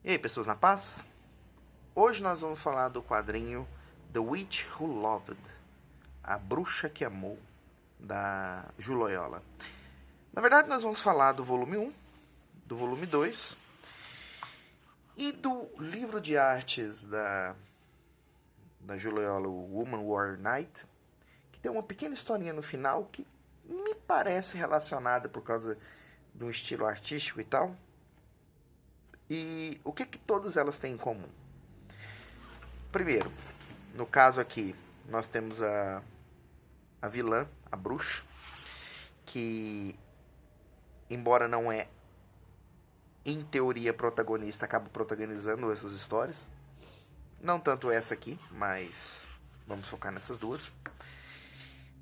E aí, pessoas na paz? Hoje nós vamos falar do quadrinho The Witch Who Loved, A Bruxa que Amou, da Ju Loyola. Na verdade, nós vamos falar do volume 1, do volume 2 e do livro de artes da Ju Loyola, o Woman War Night, que tem uma pequena historinha no final que me parece relacionada por causa de um estilo artístico e tal. E o que todas elas têm em comum? Primeiro, no caso aqui, nós temos a vilã, a bruxa, que, embora não é, em teoria, protagonista, acaba protagonizando essas histórias. Não tanto essa aqui, mas vamos focar nessas duas.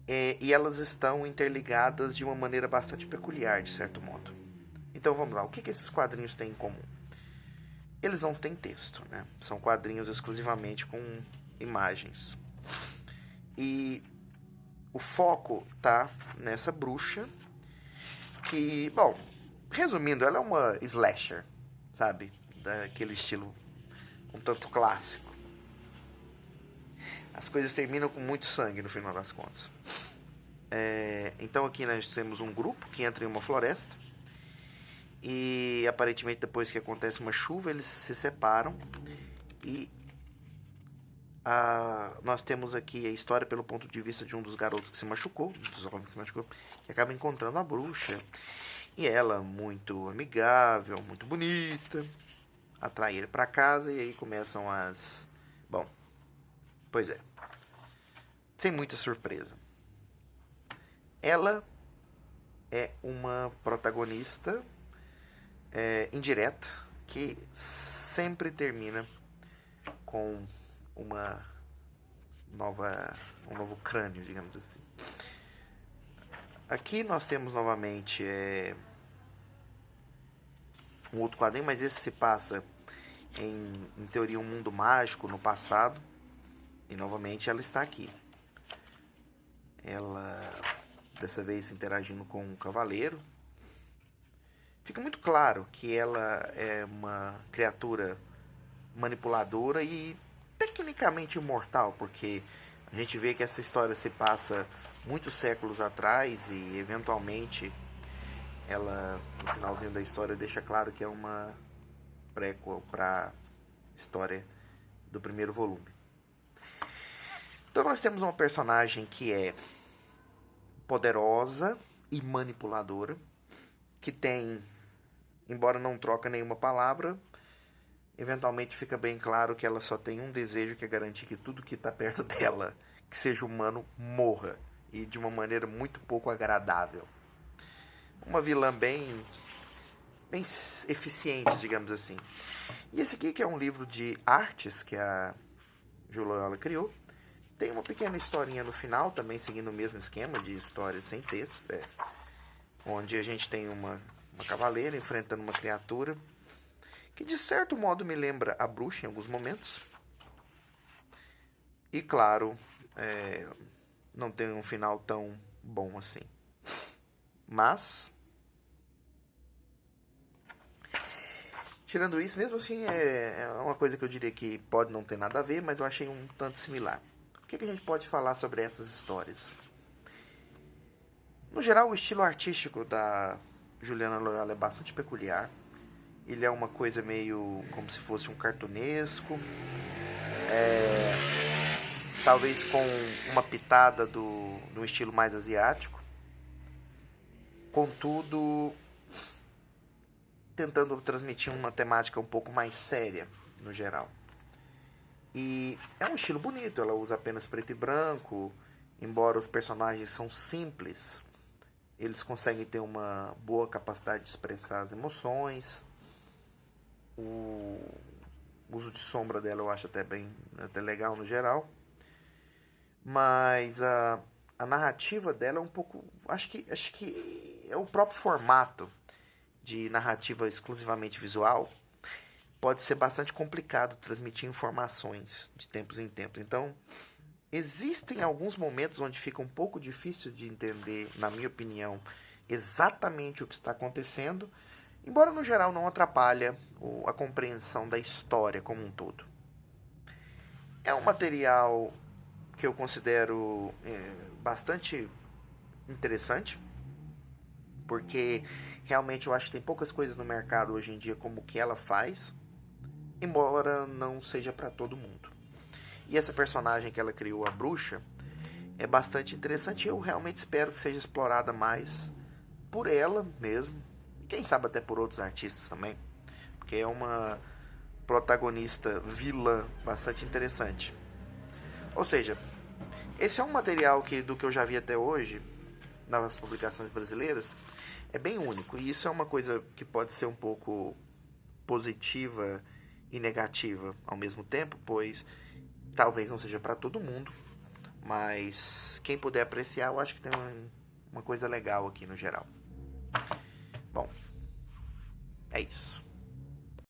E elas estão interligadas de uma maneira bastante peculiar, de certo modo. Então vamos lá, o que esses quadrinhos têm em comum? Eles não têm texto, né? São quadrinhos exclusivamente com imagens. E o foco tá nessa bruxa que, bom, resumindo, ela é uma slasher, sabe? Daquele estilo um tanto clássico. As coisas terminam com muito sangue no final das contas. Então aqui nós temos um grupo que entra em uma floresta. E aparentemente depois que acontece uma chuva, eles se separam. E nós temos aqui a história pelo ponto de vista de um dos garotos que se machucou, dos jovens que se machucou, que acaba encontrando a bruxa. E ela, muito amigável, muito bonita, atrai ele para casa e aí começam as... Bom, pois é. Sem muita surpresa. Ela é uma protagonista indireta que sempre termina com um novo crânio, digamos assim. Aqui nós temos novamente um outro quadrinho, mas esse se passa em teoria um mundo mágico no passado. E novamente ela está aqui. Ela dessa vez interagindo com um cavaleiro. Fica muito claro que ela é uma criatura manipuladora e tecnicamente imortal, porque a gente vê que essa história se passa muitos séculos atrás e eventualmente ela, no finalzinho da história, deixa claro que é uma prequel para a história do primeiro volume. Então nós temos uma personagem que é poderosa e manipuladora, que tem, embora não troque nenhuma palavra, eventualmente fica bem claro que ela só tem um desejo, que é garantir que tudo que está perto dela, que seja humano, morra. E de uma maneira muito pouco agradável. Uma vilã bem eficiente, digamos assim. E esse aqui, que é um livro de artes que a Ju Loyola criou, tem uma pequena historinha no final, também seguindo o mesmo esquema de história sem texto, onde a gente tem uma cavaleira enfrentando uma criatura que de certo modo me lembra a bruxa em alguns momentos. E claro, não tem um final tão bom assim. Mas, tirando isso, mesmo assim, é uma coisa que eu diria que pode não ter nada a ver, mas eu achei um tanto similar. O que a gente pode falar sobre essas histórias? No geral, o estilo artístico da Juliana Loyola é bastante peculiar. Ele é uma coisa meio como se fosse um cartunesco. Talvez com uma pitada do estilo mais asiático. Contudo, tentando transmitir uma temática um pouco mais séria, no geral. E é um estilo bonito, ela usa apenas preto e branco. Embora os personagens são simples, eles conseguem ter uma boa capacidade de expressar as emoções. O uso de sombra dela eu acho até legal no geral. Mas a narrativa dela é um pouco... Acho que é o próprio formato de narrativa exclusivamente visual. Pode ser bastante complicado transmitir informações de tempos em tempos. Então, existem alguns momentos onde fica um pouco difícil de entender, na minha opinião, exatamente o que está acontecendo. embora no geral não atrapalha a compreensão da história como um todo. É um material que eu considero bastante interessante, porque realmente eu acho que tem poucas coisas no mercado hoje em dia como o que ela faz, embora não seja para todo mundo. E essa personagem que ela criou, a bruxa, é bastante interessante e eu realmente espero que seja explorada mais por ela mesmo, e quem sabe até por outros artistas também, porque é uma protagonista vilã bastante interessante. Ou seja, esse é um material que, do que eu já vi até hoje, nas publicações brasileiras, é bem único. E isso é uma coisa que pode ser um pouco positiva e negativa ao mesmo tempo, pois talvez não seja para todo mundo, mas quem puder apreciar, eu acho que tem uma coisa legal aqui no geral. Bom, é isso.